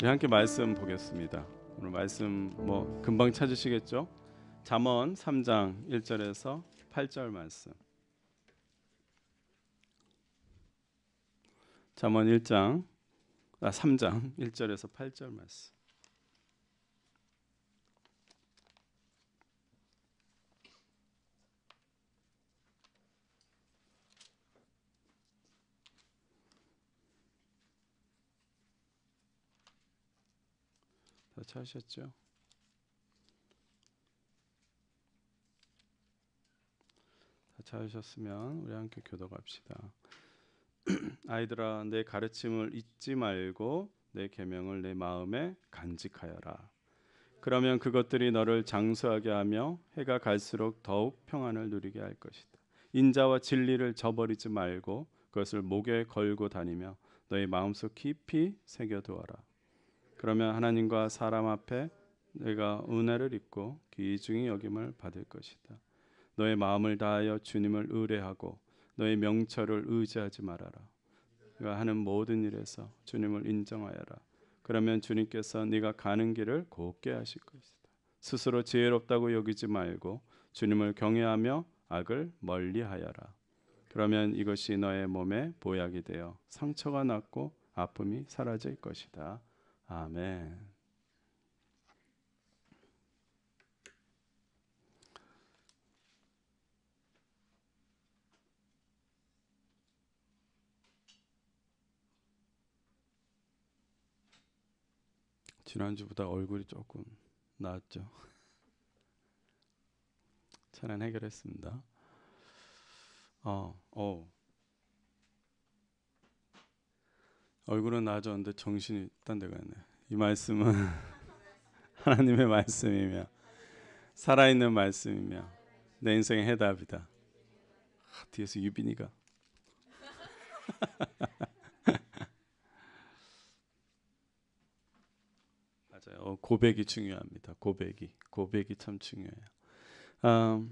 우리 함께 말씀 보겠습니다. 오늘 말씀 뭐 금방 찾으시겠죠? 잠언 3장 1절에서 8절 말씀. 잠언 3장 1절에서 8절 말씀. 다 찾으셨죠? 다 찾으셨으면 우리 함께 교독합시다. 아이들아, 내 가르침을 잊지 말고 내 계명을 내 마음에 간직하여라. 그러면 그것들이 너를 장수하게 하며 해가 갈수록 더욱 평안을 누리게 할 것이다. 인자와 진리를 저버리지 말고 그것을 목에 걸고 다니며 너의 마음속 깊이 새겨두어라. 그러면 하나님과 사람 앞에 내가 은혜를 입고 귀중히 여김을 받을 것이다. 너의 마음을 다하여 주님을 의뢰하고 너의 명철을 의지하지 말아라. 네가 하는 모든 일에서 주님을 인정하여라. 그러면 주님께서 네가 가는 길을 곱게 하실 것이다. 스스로 지혜롭다고 여기지 말고 주님을 경외하며 악을 멀리하여라. 그러면 이것이 너의 몸에 보약이 되어 상처가 낫고 아픔이 사라질 것이다. 아멘. 지난주보다 얼굴이 조금 나았죠. 차례 해결했습니다. 얼굴은 나아졌는데 정신이 딴 데 갔네. 이 말씀은 하나님의 말씀이며 살아있는 말씀이며 내 인생의 해답이다. 뒤에서 유빈이가 맞아요. 고백이 중요합니다. 고백이 참 중요해요.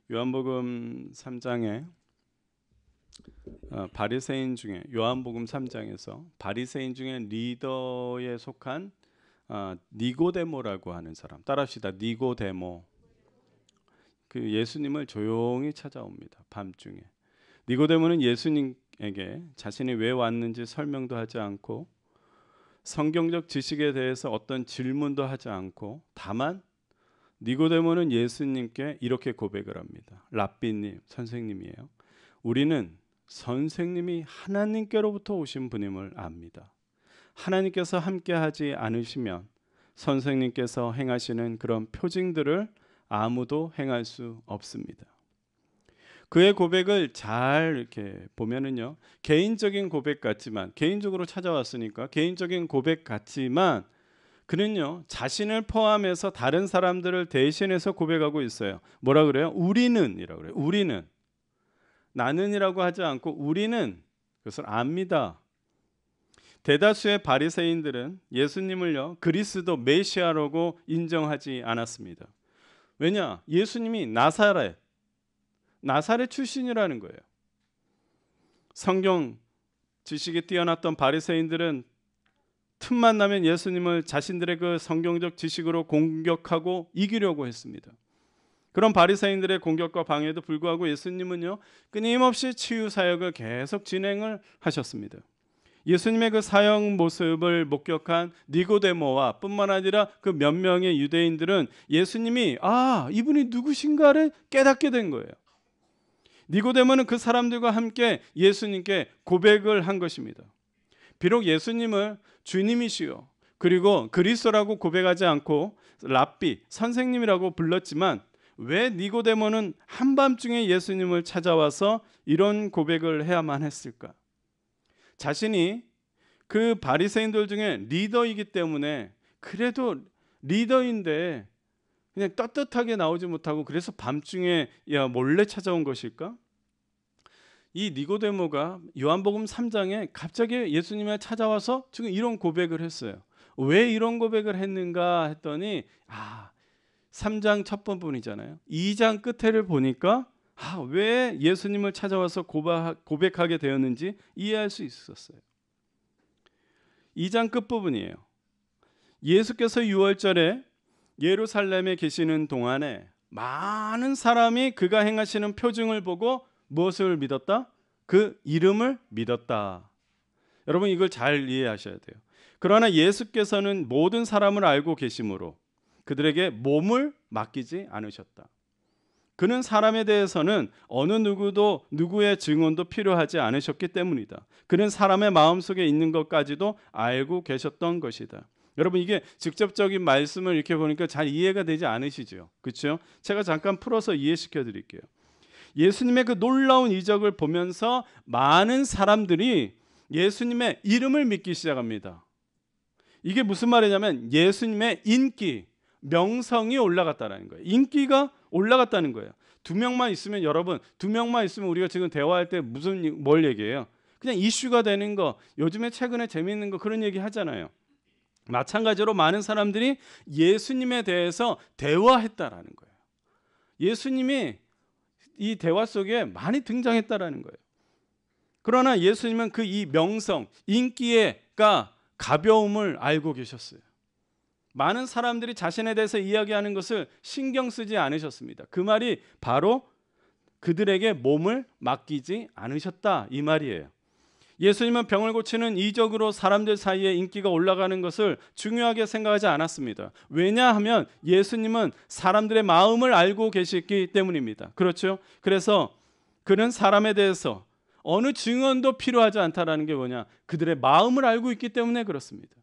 요한복음 3장에 바리새인 중에 요한복음 3장에서 바리새인 중에 리더에 속한 니고데모라고 하는 사람, 따라합시다. 니고데모. 그 예수님을 조용히 찾아옵니다. 밤중에. 니고데모는 예수님에게 자신이 왜 왔는지 설명도 하지 않고 성경적 지식에 대해서 어떤 질문도 하지 않고 다만 니고데모는 예수님께 이렇게 고백을 합니다. 랍비님, 선생님이에요. 우리는 선생님이 하나님께로부터 오신 분임을 압니다. 하나님께서 함께하지 않으시면 선생님께서 행하시는 그런 표징들을 아무도 행할 수 없습니다. 그의 고백을 잘 이렇게 보면은요, 개인적인 고백 같지만, 개인적으로 찾아왔으니까 개인적인 고백 같지만 그는요, 자신을 포함해서 다른 사람들을 대신해서 고백하고 있어요. 뭐라 그래요? 우리는이라고 그래요. 우리는. 나는이라고 하지 않고 우리는 그것을 압니다. 대다수의 바리새인들은 예수님을요, 그리스도 메시아라고 인정하지 않았습니다. 왜냐? 예수님이 나사렛 출신이라는 거예요. 성경 지식이 뛰어났던 바리새인들은 틈만 나면 예수님을 자신들의 그 성경적 지식으로 공격하고 이기려고 했습니다. 그런 바리새인들의 공격과 방해에도 불구하고 예수님은요, 끊임없이 치유 사역을 계속 진행을 하셨습니다. 예수님의 그 사역 모습을 목격한 니고데모와 뿐만 아니라 그 몇 명의 유대인들은 예수님이 이분이 누구신가를 깨닫게 된 거예요. 니고데모는 그 사람들과 함께 예수님께 고백을 한 것입니다. 비록 예수님을 주님이시요 그리고 그리스도라고 고백하지 않고 랍비, 선생님이라고 불렀지만 왜 니고데모는 한밤중에 예수님을 찾아와서 이런 고백을 해야만 했을까? 자신이 그 바리새인들 중에 리더이기 때문에, 그래도 리더인데 그냥 떳떳하게 나오지 못하고 그래서 밤중에 몰래 찾아온 것일까? 이 니고데모가 요한복음 3장에 갑자기 예수님을 찾아와서 지금 이런 고백을 했어요. 왜 이런 고백을 했는가 했더니 3장 첫 부분이잖아요. 2장 끝에를 보니까 왜 예수님을 찾아와서 고백하게 되었는지 이해할 수 있었어요. 2장 끝부분이에요. 예수께서 유월절에 예루살렘에 계시는 동안에 많은 사람이 그가 행하시는 표징을 보고 무엇을 믿었다? 그 이름을 믿었다. 여러분 이걸 잘 이해하셔야 돼요. 그러나 예수께서는 모든 사람을 알고 계심으로 그들에게 몸을 맡기지 않으셨다. 그는 사람에 대해서는 어느 누구도 누구의 증언도 필요하지 않으셨기 때문이다. 그는 사람의 마음속에 있는 것까지도 알고 계셨던 것이다. 여러분 이게 직접적인 말씀을 이렇게 보니까 잘 이해가 되지 않으시죠? 그렇죠? 제가 잠깐 풀어서 이해시켜 드릴게요. 예수님의 그 놀라운 이적을 보면서 많은 사람들이 예수님의 이름을 믿기 시작합니다. 이게 무슨 말이냐면 예수님의 인기, 명성이 올라갔다는 거예요. 인기가 올라갔다는 거예요. 2명만 있으면 여러분 2명만 있으면 우리가 지금 대화할 때 뭘 얘기해요? 그냥 이슈가 되는 거, 요즘에 최근에 재미있는 거 그런 얘기 하잖아요. 마찬가지로 많은 사람들이 예수님에 대해서 대화했다라는 거예요. 예수님이 이 대화 속에 많이 등장했다라는 거예요. 그러나 예수님은 그 이 명성, 인기가 가벼움을 알고 계셨어요. 많은 사람들이 자신에 대해서 이야기하는 것을 신경 쓰지 않으셨습니다. 그 말이 바로 그들에게 몸을 맡기지 않으셨다 이 말이에요. 예수님은 병을 고치는 이적으로 사람들 사이에 인기가 올라가는 것을 중요하게 생각하지 않았습니다. 왜냐하면 예수님은 사람들의 마음을 알고 계시기 때문입니다. 그렇죠? 그래서 그는 사람에 대해서 어느 증언도 필요하지 않다라는 게 뭐냐? 그들의 마음을 알고 있기 때문에 그렇습니다.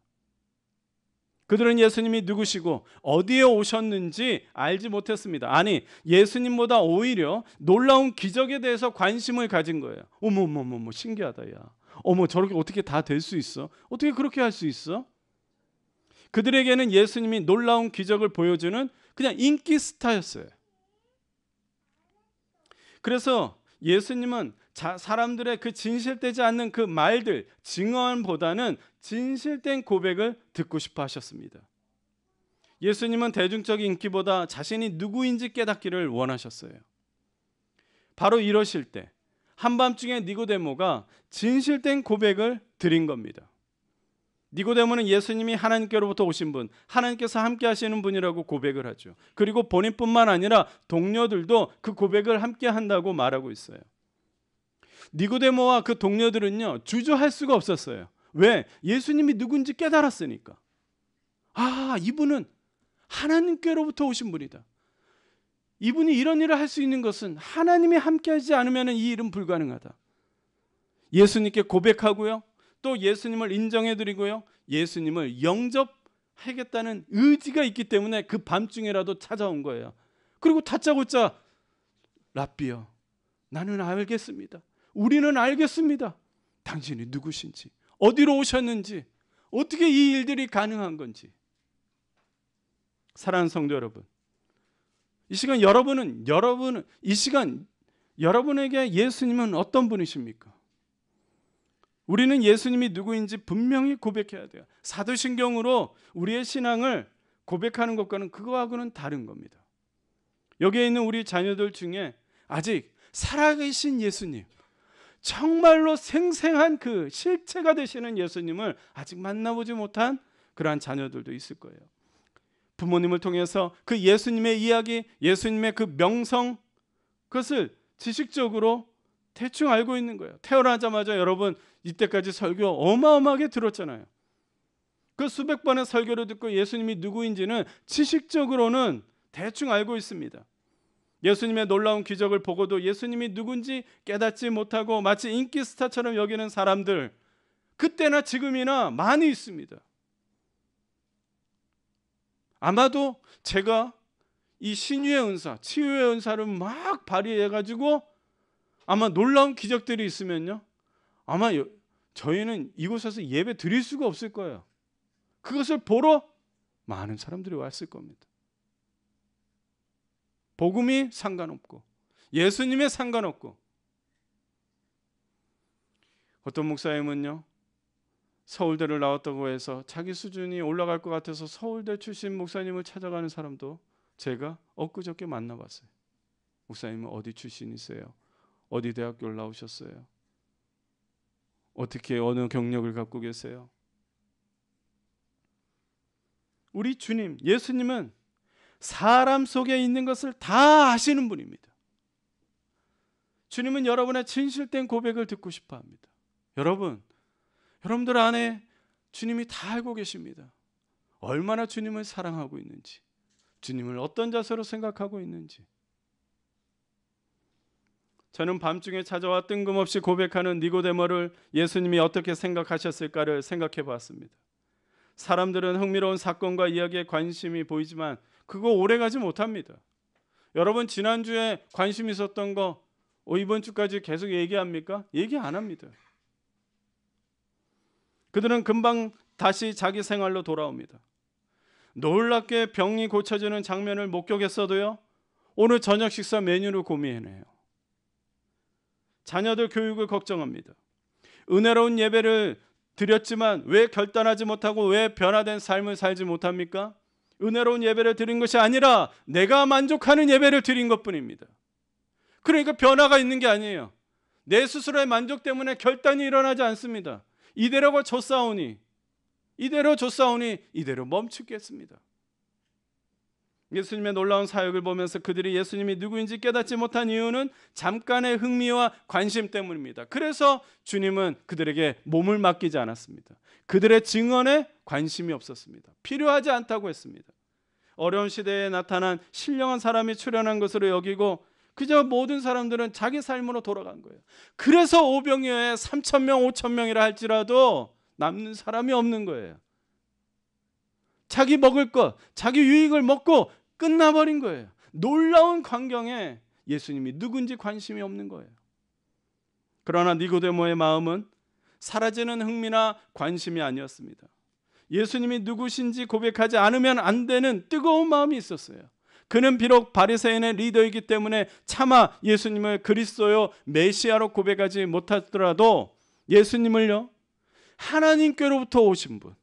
그들은 예수님이 누구시고 어디에 오셨는지 알지 못했습니다. 아니, 예수님보다 오히려 놀라운 기적에 대해서 관심을 가진 거예요. 어머, 신기하다, 야. 어머, 저렇게 어떻게 다 될 수 있어? 어떻게 그렇게 할 수 있어? 그들에게는 예수님이 놀라운 기적을 보여주는 그냥 인기 스타였어요. 그래서 예수님은 사람들의 그 진실되지 않는 그 말들, 증언보다는 진실된 고백을 듣고 싶어 하셨습니다. 예수님은 대중적인 인기보다 자신이 누구인지 깨닫기를 원하셨어요. 바로 이러실 때 한밤중에 니고데모가 진실된 고백을 드린 겁니다. 니고데모는 예수님이 하나님께로부터 오신 분, 하나님께서 함께 하시는 분이라고 고백을 하죠. 그리고 본인뿐만 아니라 동료들도 그 고백을 함께 한다고 말하고 있어요. 니고데모와 그 동료들은요, 주저할 수가 없었어요. 왜? 예수님이 누군지 깨달았으니까. 아, 이분은 하나님께로부터 오신 분이다. 이분이 이런 일을 할 수 있는 것은 하나님이 함께하지 않으면 이 일은 불가능하다. 예수님께 고백하고요. 또 예수님을 인정해드리고요. 예수님을 영접하겠다는 의지가 있기 때문에 그 밤중에라도 찾아온 거예요. 그리고 다짜고짜 랍비여, 나는 알겠습니다. 우리는 알겠습니다. 당신이 누구신지, 어디로 오셨는지, 어떻게 이 일들이 가능한 건지. 사랑하는 성도 여러분, 이 시간 여러분은 이 시간 여러분에게 예수님은 어떤 분이십니까? 우리는 예수님이 누구인지 분명히 고백해야 돼요. 사도신경으로 우리의 신앙을 고백하는 것과는 그거하고는 다른 겁니다. 여기에 있는 우리 자녀들 중에 아직 살아계신 예수님, 정말로 생생한 그 실체가 되시는 예수님을 아직 만나보지 못한 그러한 자녀들도 있을 거예요. 부모님을 통해서 그 예수님의 이야기, 예수님의 그 명성, 그것을 지식적으로 대충 알고 있는 거예요. 태어나자마자 여러분 이때까지 설교 어마어마하게 들었잖아요. 그 수백 번의 설교를 듣고 예수님이 누구인지는 지식적으로는 대충 알고 있습니다. 예수님의 놀라운 기적을 보고도 예수님이 누군지 깨닫지 못하고 마치 인기 스타처럼 여기는 사람들, 그때나 지금이나 많이 있습니다. 아마도 제가 이 신유의 은사, 치유의 은사를 막 발휘해가지고 아마 놀라운 기적들이 있으면요, 아마 저희는 이곳에서 예배 드릴 수가 없을 거예요. 그것을 보러 많은 사람들이 왔을 겁니다. 복음이 상관없고 예수님에 상관없고. 어떤 목사님은요, 서울대를 나왔다고 해서 자기 수준이 올라갈 것 같아서 서울대 출신 목사님을 찾아가는 사람도 제가 엊그저께 만나봤어요. 목사님은 어디 출신이세요? 어디 대학교를 나오셨어요? 어떻게 어느 경력을 갖고 계세요? 우리 주님 예수님은 사람 속에 있는 것을 다 아시는 분입니다. 주님은 여러분의 진실된 고백을 듣고 싶어 합니다. 여러분들 안에 주님이 다 알고 계십니다. 얼마나 주님을 사랑하고 있는지, 주님을 어떤 자세로 생각하고 있는지. 저는 밤중에 찾아와 뜬금없이 고백하는 니고데모를 예수님이 어떻게 생각하셨을까를 생각해 보았습니다. 사람들은 흥미로운 사건과 이야기에 관심이 보이지만 그거 오래가지 못합니다. 여러분 지난주에 관심 있었던 거 이번 주까지 계속 얘기합니까? 얘기 안 합니다. 그들은 금방 다시 자기 생활로 돌아옵니다. 놀랍게 병이 고쳐지는 장면을 목격했어도요, 오늘 저녁 식사 메뉴를 고민해요. 자녀들 교육을 걱정합니다. 은혜로운 예배를 드렸지만 왜 결단하지 못하고 왜 변화된 삶을 살지 못합니까? 은혜로운 예배를 드린 것이 아니라 내가 만족하는 예배를 드린 것뿐입니다. 그러니까 변화가 있는 게 아니에요. 내 스스로의 만족 때문에 결단이 일어나지 않습니다. 이대로 줬사오니 이대로 멈추겠습니다. 예수님의 놀라운 사역을 보면서 그들이 예수님이 누구인지 깨닫지 못한 이유는 잠깐의 흥미와 관심 때문입니다. 그래서 주님은 그들에게 몸을 맡기지 않았습니다. 그들의 증언에 관심이 없었습니다. 필요하지 않다고 했습니다. 어려운 시대에 나타난 신령한 사람이 출현한 것으로 여기고 그저 모든 사람들은 자기 삶으로 돌아간 거예요. 그래서 오병이어에 3,000명, 5,000명이라 할지라도 남는 사람이 없는 거예요. 자기 먹을 것, 자기 유익을 먹고 끝나버린 거예요. 놀라운 광경에 예수님이 누군지 관심이 없는 거예요. 그러나 니고데모의 마음은 사라지는 흥미나 관심이 아니었습니다. 예수님이 누구신지 고백하지 않으면 안 되는 뜨거운 마음이 있었어요. 그는 비록 바리새인의 리더이기 때문에 차마 예수님을 그리스도요 메시아로 고백하지 못하더라도 예수님을요 하나님께로부터 오신 분,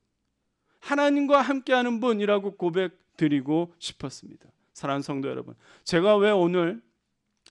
하나님과 함께하는 분이라고 고백드리고 싶었습니다. 사랑하는 성도 여러분, 제가 왜 오늘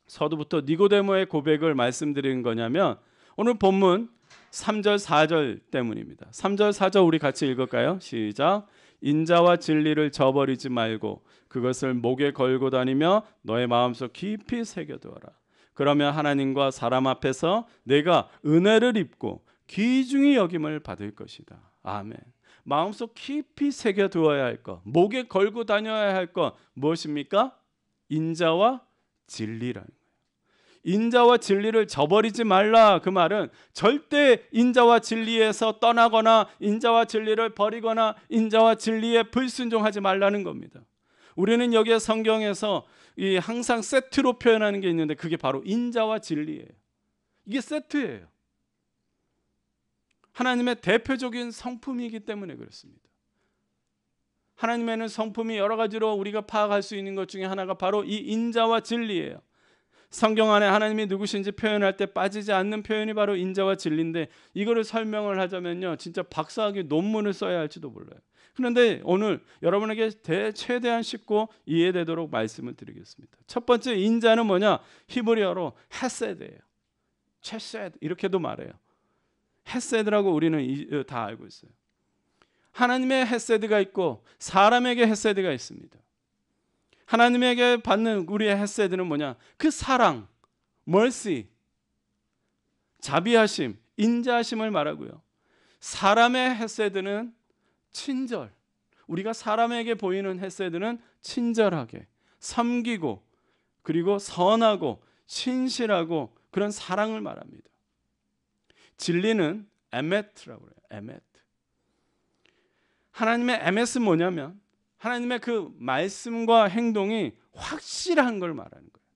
서두부터 니고데모의 고백을 말씀드리는 거냐면 오늘 본문 3절 4절 때문입니다. 3절 4절 우리 같이 읽을까요? 시작. 인자와 진리를 저버리지 말고 그것을 목에 걸고 다니며 너의 마음속 깊이 새겨두어라. 그러면 하나님과 사람 앞에서 내가 은혜를 입고 귀중히 여김을 받을 것이다. 아멘. 마음속 깊이 새겨두어야 할 것, 목에 걸고 다녀야 할 것 무엇입니까? 인자와 진리라는 거예요. 인자와 진리를 저버리지 말라. 그 말은 절대 인자와 진리에서 떠나거나 인자와 진리를 버리거나 인자와 진리에 불순종하지 말라는 겁니다. 우리는 여기에 성경에서 항상 세트로 표현하는 게 있는데 그게 바로 인자와 진리예요. 이게 세트예요. 하나님의 대표적인 성품이기 때문에 그렇습니다. 하나님에는 성품이 여러 가지로 우리가 파악할 수 있는 것 중에 하나가 바로 이 인자와 진리예요. 성경 안에 하나님이 누구신지 표현할 때 빠지지 않는 표현이 바로 인자와 진리인데 이거를 설명을 하자면요 진짜 박사학위 논문을 써야 할지도 몰라요. 그런데 오늘 여러분에게 최대한 쉽고 이해되도록 말씀을 드리겠습니다. 첫 번째 인자는 뭐냐? 히브리어로 헤세드예요. 체세드 이렇게도 말해요. 헤세드라고 우리는 다 알고 있어요. 하나님의 헤세드가 있고 사람에게 헤세드가 있습니다. 하나님에게 받는 우리의 헤세드는 뭐냐? 그 사랑, mercy, 자비하심, 인자하심을 말하고요. 사람의 헤세드는 친절. 우리가 사람에게 보이는 헤세드는 친절하게, 섬기고, 그리고 선하고, 신실하고 그런 사랑을 말합니다. 진리는 에메트라고 그래요. 에메트. 하나님의 에메트는 뭐냐면 하나님의 그 말씀과 행동이 확실한 걸 말하는 거예요.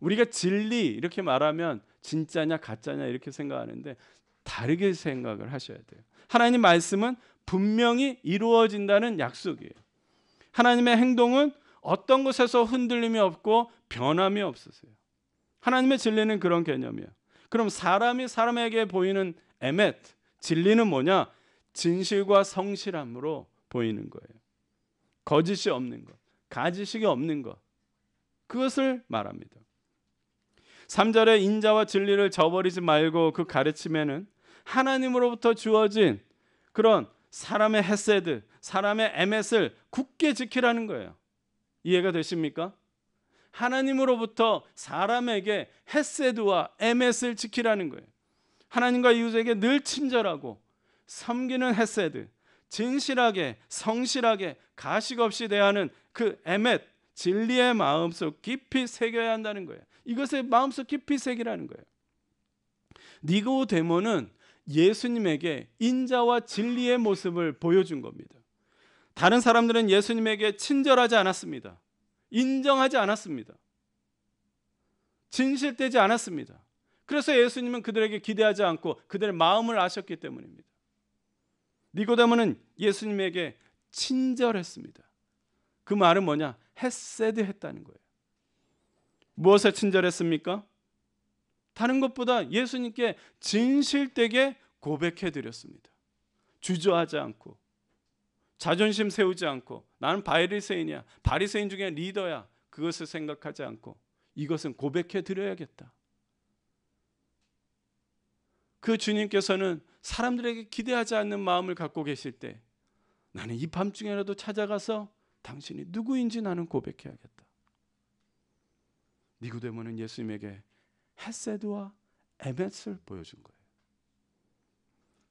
우리가 진리 이렇게 말하면 진짜냐 가짜냐 이렇게 생각하는데 다르게 생각을 하셔야 돼요. 하나님 말씀은 분명히 이루어진다는 약속이에요. 하나님의 행동은 어떤 것에서 흔들림이 없고 변함이 없으세요. 하나님의 진리는 그런 개념이에요. 그럼 사람이 사람에게 보이는 에메트, 진리는 뭐냐? 진실과 성실함으로 보이는 거예요. 거짓이 없는 것, 가지식이 없는 것, 그것을 말합니다. 3절에 인자와 진리를 저버리지 말고 그 가르침에는 하나님으로부터 주어진 그런 사람의 헤세드, 사람의 에멧을 굳게 지키라는 거예요. 이해가 되십니까? 하나님으로부터 사람에게 헤세드와 에멧을 지키라는 거예요. 하나님과 이웃에게 늘 친절하고 섬기는 헤세드, 진실하게 성실하게 가식 없이 대하는 그 에멧, 진리의 마음속 깊이 새겨야 한다는 거예요. 이것을 마음속 깊이 새기라는 거예요. 니고데모는 예수님에게 인자와 진리의 모습을 보여준 겁니다. 다른 사람들은 예수님에게 친절하지 않았습니다. 인정하지 않았습니다. 진실되지 않았습니다. 그래서 예수님은 그들에게 기대하지 않고 그들의 마음을 아셨기 때문입니다. 니고데모는 예수님에게 친절했습니다. 그 말은 뭐냐? 헤세드 했다는 거예요. 무엇에 친절했습니까? 다른 것보다 예수님께 진실되게 고백해 드렸습니다. 주저하지 않고, 자존심 세우지 않고, 나는 바리새인이야, 바리새인 중에 리더야, 그것을 생각하지 않고 이것은 고백해 드려야겠다. 그 주님께서는 사람들에게 기대하지 않는 마음을 갖고 계실 때 나는 이 밤중에라도 찾아가서 당신이 누구인지 나는 고백해야겠다. 니고데모는 예수님에게 헤세드와 에멧을 보여준 거예요.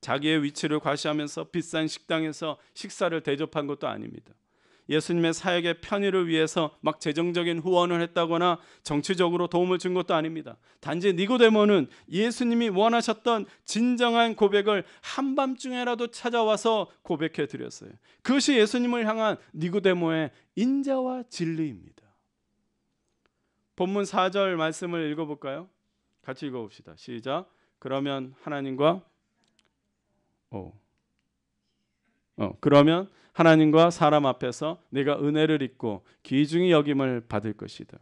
자기의 위치를 과시하면서 비싼 식당에서 식사를 대접한 것도 아닙니다. 예수님의 사역의 편의를 위해서 막 재정적인 후원을 했다거나 정치적으로 도움을 준 것도 아닙니다. 단지 니고데모는 예수님이 원하셨던 진정한 고백을 한밤중에라도 찾아와서 고백해 드렸어요. 그것이 예수님을 향한 니고데모의 인자와 진리입니다. 본문 4절 말씀을 읽어볼까요? 같이 읽어봅시다. 시작. 그러면 하나님과 사람 앞에서 네가 은혜를 입고 귀중히 여김을 받을 것이다.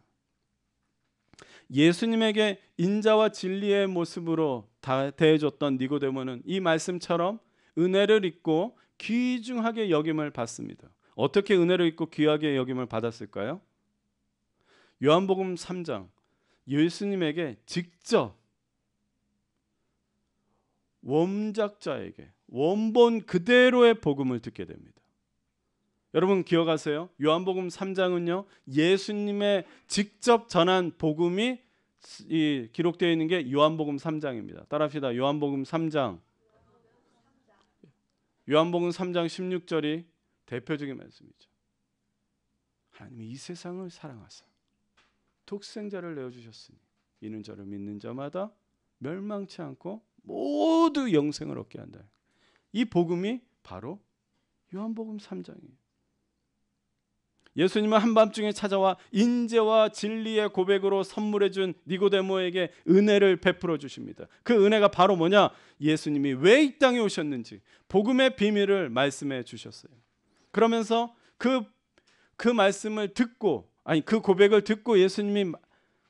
예수님에게 인자와 진리의 모습으로 대해줬던 니고데모는 이 말씀처럼 은혜를 입고 귀중하게 여김을 받습니다. 어떻게 은혜를 입고 귀하게 여김을 받았을까요? 요한복음 3장, 예수님에게 직접 원작자에게 원본 그대로의 복음을 듣게 됩니다. 여러분 기억하세요? 요한복음 3장은요, 예수님의 직접 전한 복음이 기록되어 있는 게 요한복음 3장입니다. 따라합시다. 요한복음 3장. 요한복음 3장 16절이 대표적인 말씀이죠. 하나님이 이 세상을 사랑하사 독생자를 내어주셨으니 이는 저를 믿는 자마다 멸망치 않고 모두 영생을 얻게 한다. 이 복음이 바로 요한복음 3장이에요. 예수님은 한밤중에 찾아와 인재와 진리의 고백으로 선물해 준 니고데모에게 은혜를 베풀어 주십니다. 그 은혜가 바로 뭐냐? 예수님이 왜 이 땅에 오셨는지 복음의 비밀을 말씀해 주셨어요. 그러면서 그 말씀을 듣고, 그 고백을 듣고 예수님이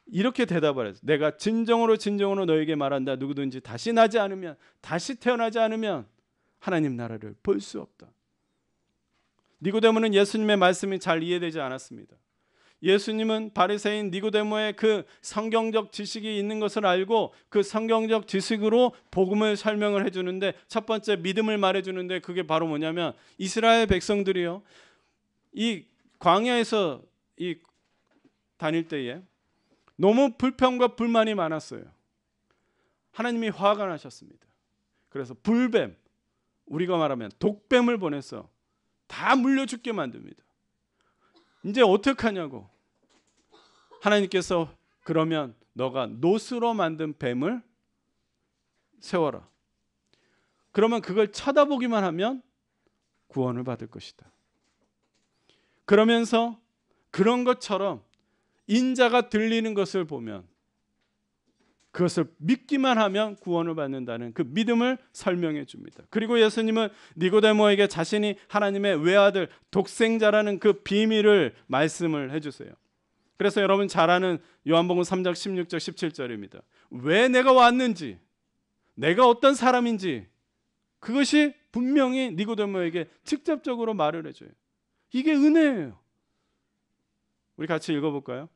이렇게 대답을 했어요. 내가 진정으로 너에게 말한다. 누구든지 다시 태어나지 않으면 하나님 나라를 볼 수 없다. 니고데모는 예수님의 말씀이 잘 이해되지 않았습니다. 예수님은 바리새인 니고데모의 그 성경적 지식이 있는 것을 알고 그 성경적 지식으로 복음을 설명을 해주는데, 첫 번째 믿음을 말해주는데, 그게 바로 뭐냐면 이스라엘 백성들이요, 이 광야에서 다닐 때에 너무 불평과 불만이 많았어요. 하나님이 화가 나셨습니다. 그래서 불뱀, 우리가 말하면 독뱀을 보내서 다 물려 죽게 만듭니다. 이제 어떡하냐고. 하나님께서 그러면 너가 노스로 만든 뱀을 세워라. 그러면 그걸 쳐다보기만 하면 구원을 받을 것이다. 그러면서 그런 것처럼 인자가 들리는 것을 보면 그것을 믿기만 하면 구원을 받는다는 그 믿음을 설명해 줍니다. 그리고 예수님은 니고데모에게 자신이 하나님의 외아들 독생자라는 그 비밀을 말씀을 해주세요. 그래서 여러분 잘 아는 요한복음 3장 16절 17절입니다. 왜 내가 왔는지, 내가 어떤 사람인지 그것이 분명히 니고데모에게 직접적으로 말을 해줘요. 이게 은혜예요. 우리 같이 읽어볼까요?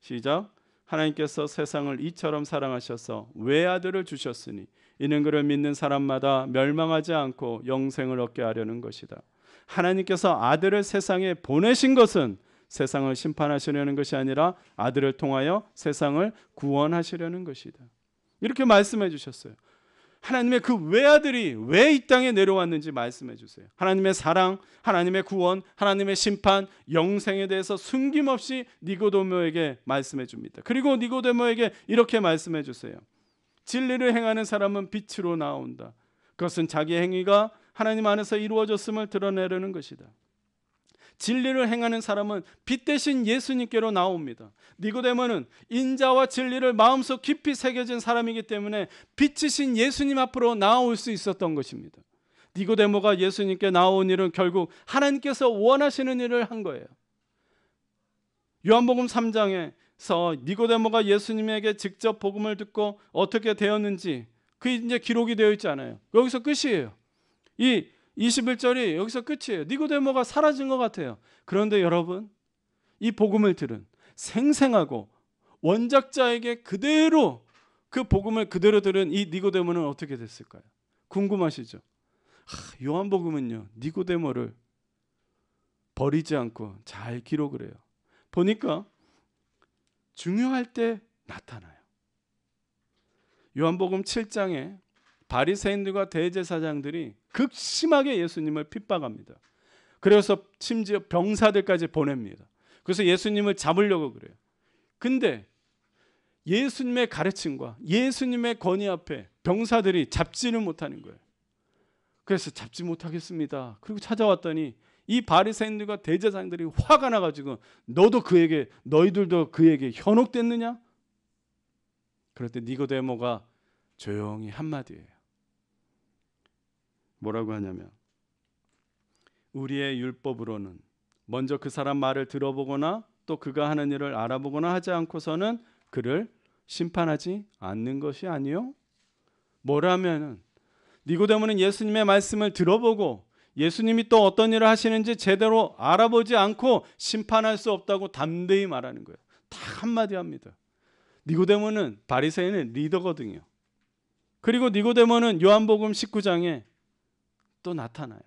시작. 하나님께서 세상을 이처럼 사랑하셔서 외아들을 주셨으니 이는 그를 믿는 사람마다 멸망하지 않고 영생을 얻게 하려는 것이다. 하나님께서 아들을 세상에 보내신 것은 세상을 심판하시려는 것이 아니라 아들을 통하여 세상을 구원하시려는 것이다. 이렇게 말씀해 주셨어요. 하나님의 그 외아들이 왜 이 땅에 내려왔는지 말씀해 주세요. 하나님의 사랑, 하나님의 구원, 하나님의 심판, 영생에 대해서 숨김없이 니고데모에게 말씀해 줍니다. 그리고 니고데모에게 이렇게 말씀해 주세요. 진리를 행하는 사람은 빛으로 나온다. 그것은 자기 행위가 하나님 안에서 이루어졌음을 드러내려는 것이다. 진리를 행하는 사람은 빛 대신 예수님께로 나옵니다. 니고데모는 인자와 진리를 마음속 깊이 새겨진 사람이기 때문에 빛이신 예수님 앞으로 나올 수 있었던 것입니다. 니고데모가 예수님께 나온 일은 결국 하나님께서 원하시는 일을 한 거예요. 요한복음 3장에서 니고데모가 예수님에게 직접 복음을 듣고 어떻게 되었는지 그 이제 기록이 되어 있지 않아요. 여기서 끝이에요. 이 21절이 여기서 끝이에요. 니고데모가 사라진 것 같아요. 그런데 여러분, 이 복음을 들은 생생하고 원작자에게 그대로 그 복음을 그대로 들은 이 니고데모는 어떻게 됐을까요? 궁금하시죠? 요한복음은요, 니고데모를 버리지 않고 잘 기록을 해요. 보니까 중요할 때 나타나요. 요한복음 7장에 바리새인들과 대제사장들이 극심하게 예수님을 핍박합니다. 그래서 심지어 병사들까지 보냅니다. 그래서 예수님을 잡으려고 그래요. 근데 예수님의 가르침과 예수님의 권위 앞에 병사들이 잡지는 못하는 거예요. 그래서 잡지 못하겠습니다. 그리고 찾아왔더니 이 바리새인들과 대제사장들이 화가 나가지고 너희들도 그에게 현혹됐느냐? 그럴 때 니고데모가 조용히 한마디예요. 뭐라고 하냐면, 우리의 율법으로는 먼저 그 사람 말을 들어보거나 또 그가 하는 일을 알아보거나 하지 않고서는 그를 심판하지 않는 것이 아니요. 뭐라면은 니고데모는 예수님의 말씀을 들어보고 예수님이 또 어떤 일을 하시는지 제대로 알아보지 않고 심판할 수 없다고 담대히 말하는 거예요. 딱 한마디 합니다. 니고데모는 바리새인의 리더거든요. 그리고 니고데모는 요한복음 19장에 또 나타나요.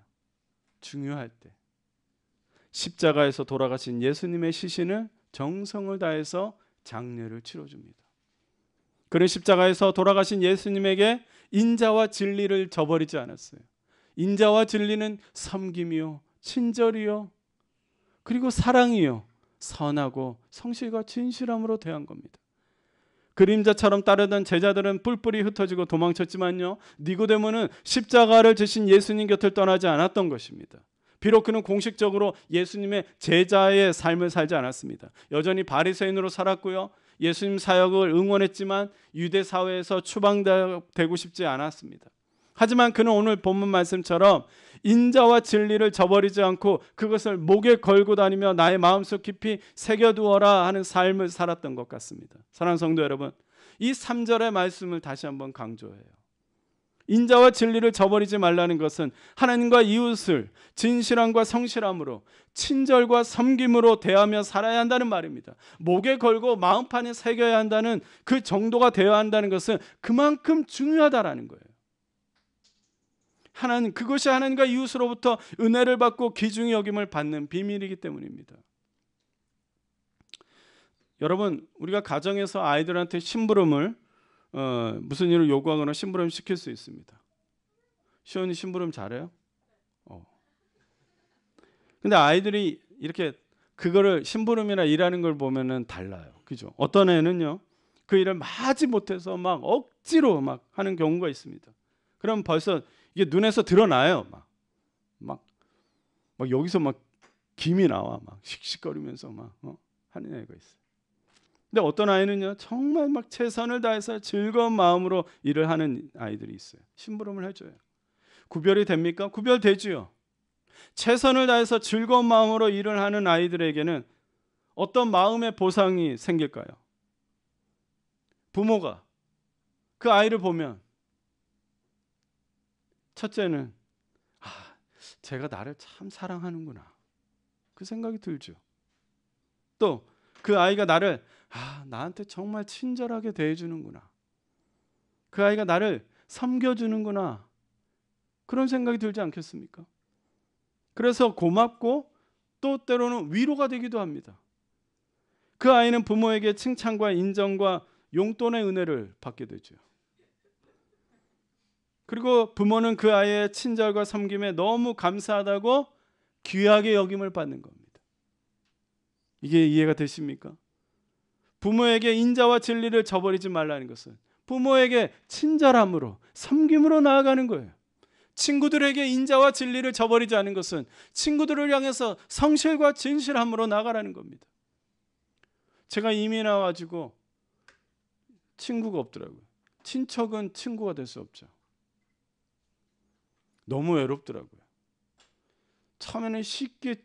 중요할 때 십자가에서 돌아가신 예수님의 시신을 정성을 다해서 장례를 치러줍니다. 그는 십자가에서 돌아가신 예수님에게 인자와 진리를 저버리지 않았어요. 인자와 진리는 섬김이요, 친절이요, 그리고 사랑이요, 선하고 성실과 진실함으로 대한 겁니다. 그림자처럼 따르던 제자들은 뿔뿔이 흩어지고 도망쳤지만요, 니고데모는 십자가를 지신 예수님 곁을 떠나지 않았던 것입니다. 비록 그는 공식적으로 예수님의 제자의 삶을 살지 않았습니다. 여전히 바리새인으로 살았고요, 예수님 사역을 응원했지만 유대 사회에서 추방되고 싶지 않았습니다. 하지만 그는 오늘 본문 말씀처럼 인자와 진리를 저버리지 않고 그것을 목에 걸고 다니며 나의 마음속 깊이 새겨두어라 하는 삶을 살았던 것 같습니다. 사랑하는 성도 여러분, 이 3절의 말씀을 다시 한번 강조해요. 인자와 진리를 저버리지 말라는 것은 하나님과 이웃을 진실함과 성실함으로, 친절과 섬김으로 대하며 살아야 한다는 말입니다. 목에 걸고 마음판에 새겨야 한다는 그 정도가 되어야 한다는 것은 그만큼 중요하다라는 거예요. 그것이 하나님과 이웃으로부터 은혜를 받고 귀중히 여김을 받는 비밀이기 때문입니다. 여러분, 우리가 가정에서 아이들한테 심부름을 무슨 일을 요구하거나 심부름 시킬 수 있습니다. 시온이 심부름 잘해요? 근데 아이들이 이렇게 그거를 심부름이나 일하는 걸 보면은 달라요. 그죠? 어떤 애는요, 그 일을 마지 못해서 막 억지로 막 하는 경우가 있습니다. 그럼 벌써 이게 눈에서 드러나요. 막 여기서 막 김이 나와. 막 씩씩거리면서 막 하는 애가 있어요. 근데 어떤 아이는요, 정말 막 최선을 다해서 즐거운 마음으로 일을 하는 아이들이 있어요. 심부름을 해줘요. 구별이 됩니까? 구별되지요. 최선을 다해서 즐거운 마음으로 일을 하는 아이들에게는 어떤 마음의 보상이 생길까요? 부모가 그 아이를 보면 첫째는 제가 나를 참 사랑하는구나, 그 생각이 들죠. 또 그 아이가 나를 나한테 정말 친절하게 대해주는구나. 그 아이가 나를 섬겨주는구나. 그런 생각이 들지 않겠습니까? 그래서 고맙고 또 때로는 위로가 되기도 합니다. 그 아이는 부모에게 칭찬과 인정과 용돈의 은혜를 받게 되죠. 그리고 부모는 그 아이의 친절과 섬김에 너무 감사하다고 귀하게 여김을 받는 겁니다. 이게 이해가 되십니까? 부모에게 인자와 진리를 저버리지 말라는 것은 부모에게 친절함으로 섬김으로 나아가는 거예요. 친구들에게 인자와 진리를 저버리지 않은 것은 친구들을 향해서 성실과 진실함으로 나아가라는 겁니다. 제가 이민 와가지고 친구가 없더라고요. 친척은 친구가 될 수 없죠. 너무 외롭더라고요. 처음에는 쉽게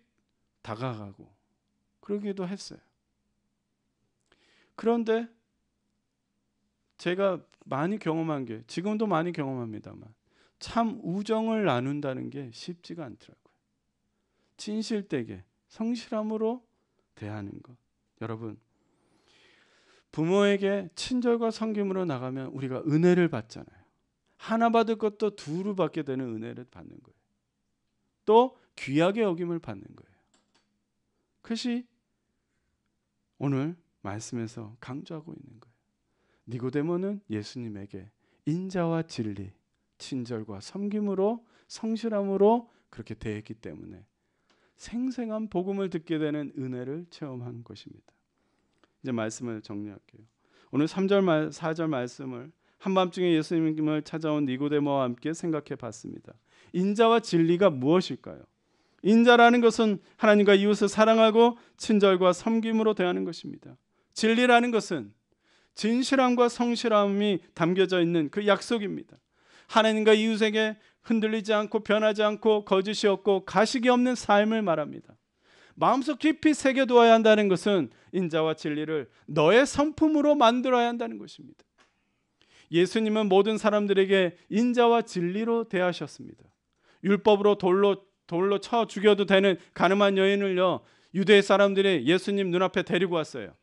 다가가고 그러기도 했어요. 그런데 제가 많이 경험한 게, 지금도 많이 경험합니다만, 참 우정을 나눈다는 게 쉽지가 않더라고요. 진실되게 성실함으로 대하는 것. 여러분, 부모에게 친절과 섬김으로 나가면 우리가 은혜를 받잖아요. 하나 받을 것도 두루 받게 되는 은혜를 받는 거예요. 또 귀하게 여김을 받는 거예요. 그것이 오늘 말씀에서 강조하고 있는 거예요. 니고데모는 예수님에게 인자와 진리, 친절과 섬김으로 성실함으로 그렇게 대했기 때문에 생생한 복음을 듣게 되는 은혜를 체험한 것입니다. 이제 말씀을 정리할게요. 오늘 3절 4절 말씀을 한밤중에 예수님을 찾아온 니고데모와 함께 생각해 봤습니다. 인자와 진리가 무엇일까요? 인자라는 것은 하나님과 이웃을 사랑하고 친절과 섬김으로 대하는 것입니다. 진리라는 것은 진실함과 성실함이 담겨져 있는 그 약속입니다. 하나님과 이웃에게 흔들리지 않고 변하지 않고 거짓이 없고 가식이 없는 삶을 말합니다. 마음속 깊이 새겨두어야 한다는 것은 인자와 진리를 너의 성품으로 만들어야 한다는 것입니다. 예수님은 모든 사람들에게 인자와 진리로 대하셨습니다. 율법으로 돌로 쳐 죽여도 되는 가늠한 여인을요, 유대 사람들이 예수님 눈앞에 데리고 왔어요.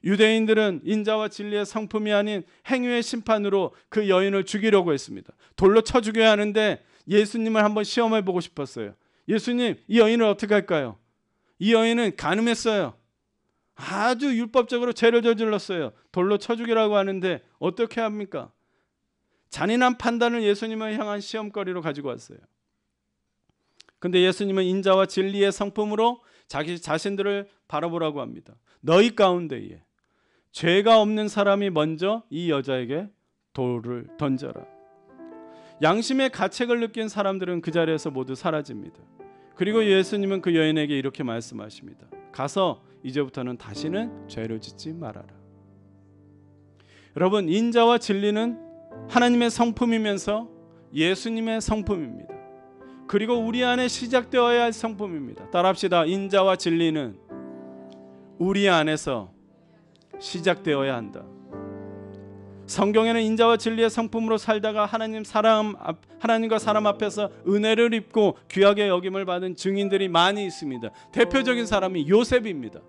유대인들은 인자와 진리의 성품이 아닌 행위의 심판으로 그 여인을 죽이려고 했습니다. 돌로 쳐 죽여야 하는데 예수님을 한번 시험해 보고 싶었어요. 예수님, 이 여인을 어떻게 할까요? 이 여인은 간음했어요. 아주 율법적으로 죄를 저질렀어요. 돌로 쳐 죽이라고 하는데 어떻게 합니까? 잔인한 판단을 예수님을 향한 시험거리로 가지고 왔어요. 근데 예수님은 인자와 진리의 성품으로 자기 자신들을 바라보라고 합니다. 너희 가운데에 죄가 없는 사람이 먼저 이 여자에게 돌을 던져라. 양심의 가책을 느낀 사람들은 그 자리에서 모두 사라집니다. 그리고 예수님은 그 여인에게 이렇게 말씀하십니다. 가서 이제부터는 다시는 죄를 짓지 말아라. 여러분, 인자와 진리는 하나님의 성품이면서 예수님의 성품입니다. 그리고 우리 안에 시작되어야 할 성품입니다. 따라합시다. 인자와 진리는 우리 안에서 시작되어야 한다. 성경에는 인자와 진리의 성품으로 살다가 하나님과 사람 앞에서 은혜를 입고 귀하게 여김을 받은 증인들이 많이 있습니다. 대표적인 사람이 요셉입니다.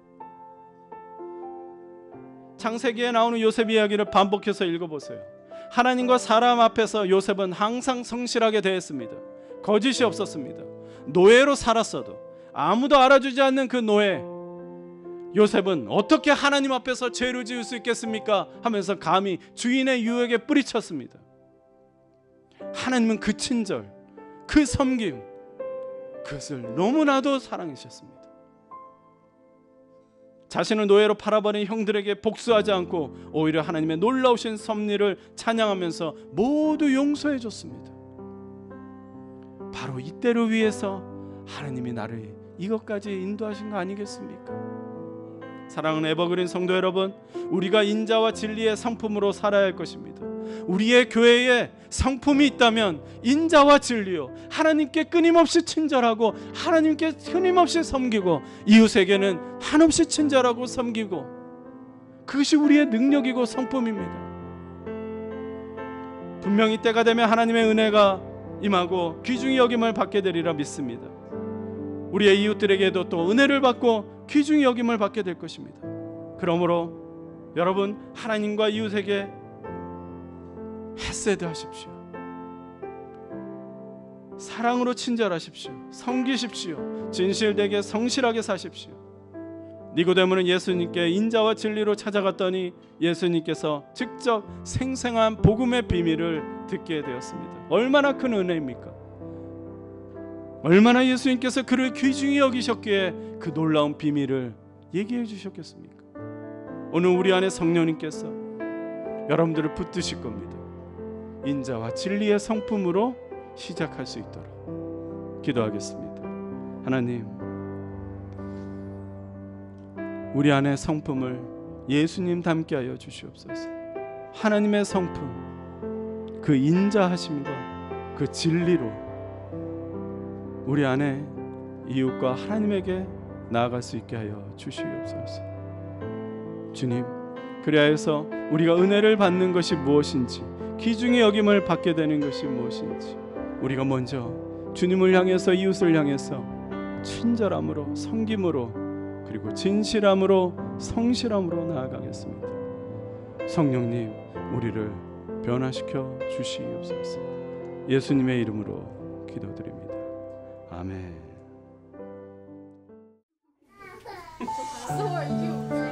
창세기에 나오는 요셉 이야기를 반복해서 읽어보세요. 하나님과 사람 앞에서 요셉은 항상 성실하게 대했습니다. 거짓이 없었습니다. 노예로 살았어도 아무도 알아주지 않는 그 노예 요셉은 어떻게 하나님 앞에서 죄를 지을 수 있겠습니까? 하면서 감히 주인의 유혹에 뿌리쳤습니다. 하나님은 그 친절, 그 섬김, 그것을 너무나도 사랑하셨습니다. 자신을 노예로 팔아버린 형들에게 복수하지 않고 오히려 하나님의 놀라우신 섭리를 찬양하면서 모두 용서해 줬습니다. 바로 이때를 위해서 하나님이 나를 이것까지 인도하신 거 아니겠습니까? 사랑하는 에버그린 성도 여러분, 우리가 인자와 진리의 성품으로 살아야 할 것입니다. 우리의 교회에 성품이 있다면 인자와 진리요, 하나님께 끊임없이 친절하고 하나님께 끊임없이 섬기고 이웃에게는 한없이 친절하고 섬기고, 그것이 우리의 능력이고 성품입니다. 분명히 때가 되면 하나님의 은혜가 임하고 귀중히 여김을 받게 되리라 믿습니다. 우리의 이웃들에게도 또 은혜를 받고 귀중히 여김을 받게 될 것입니다. 그러므로 여러분, 하나님과 이웃에게 헤세드 하십시오. 사랑으로 친절하십시오. 섬기십시오. 진실되게 성실하게 사십시오. 니고데모는 예수님께 인자와 진리로 찾아갔더니 예수님께서 직접 생생한 복음의 비밀을 듣게 되었습니다. 얼마나 큰 은혜입니까? 얼마나 예수님께서 그를 귀중히 여기셨기에 그 놀라운 비밀을 얘기해 주셨겠습니까? 오늘 우리 안에 성령님께서 여러분들을 붙드실 겁니다. 인자와 진리의 성품으로 시작할 수 있도록 기도하겠습니다. 하나님, 우리 안에 성품을 예수님 닮게 하여 주시옵소서. 하나님의 성품, 그 인자하심과 그 진리로 우리 안에 이웃과 하나님에게 나아갈 수 있게 하여 주시옵소서. 주님, 그리하여서 우리가 은혜를 받는 것이 무엇인지, 귀중히 여김을 받게 되는 것이 무엇인지 우리가 먼저 주님을 향해서, 이웃을 향해서 친절함으로, 섬김으로, 그리고 진실함으로, 성실함으로 나아가겠습니다. 성령님, 우리를 변화시켜 주시옵소서. 예수님의 이름으로 기도드립니다. 아멘. So are you.